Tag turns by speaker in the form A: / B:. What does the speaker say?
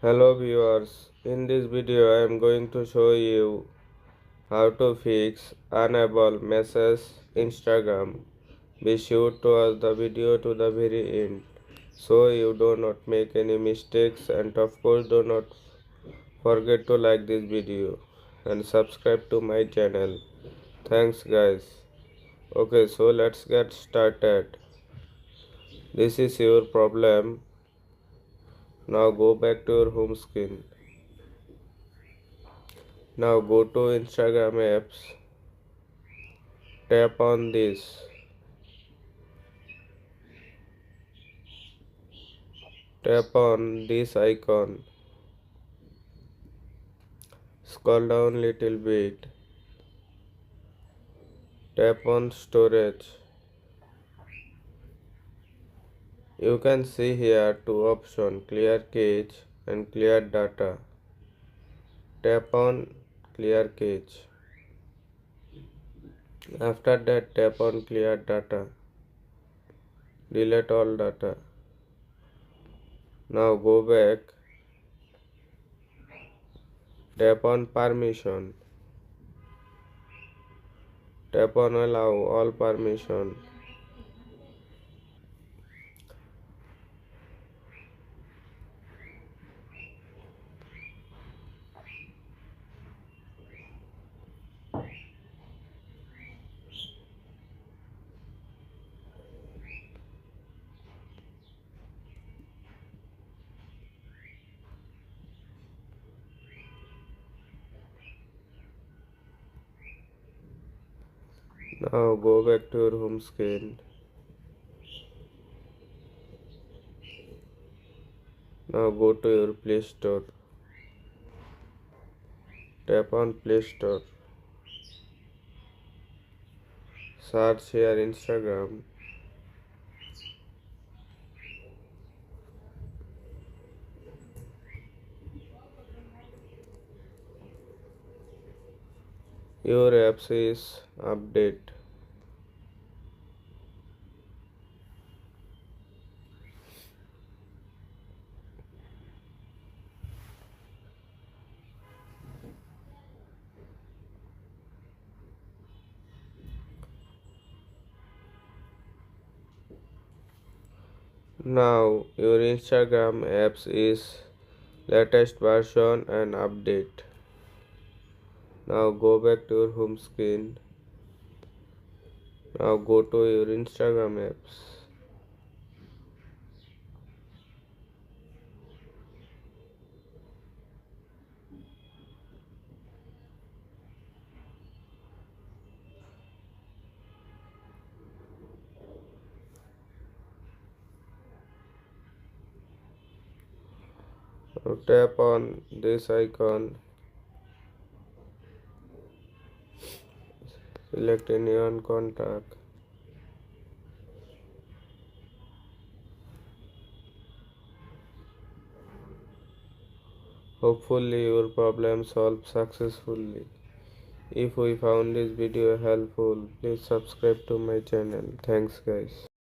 A: Hello viewers, in this video I am going to show you how to fix Unavailable message Instagram. Be sure to watch the video to the very end so you do not make any mistakes, and of course do not forget to like this video and subscribe to my channel. Thanks guys. Okay, so let's get started. This is your problem. Now go back to your home screen. Now go to Instagram apps. Tap on this. Tap on this icon. Scroll down little bit. Tap on storage. You can see here two options, clear cache and clear data. Tap on clear cache. After that, tap on clear data. Delete all data. Now go back. Tap on permission. Tap on allow all permission. Now go back to your home screen. Now go to your Play Store. Tap on Play Store. Search here Instagram. Your apps is update. Now your Instagram apps is latest version and update. Now go back to your home screen. Now go to your Instagram apps. Now tap on this icon. Select any on contact. Hopefully your problem solved successfully. If we found this video helpful, please subscribe to my channel. Thanks guys.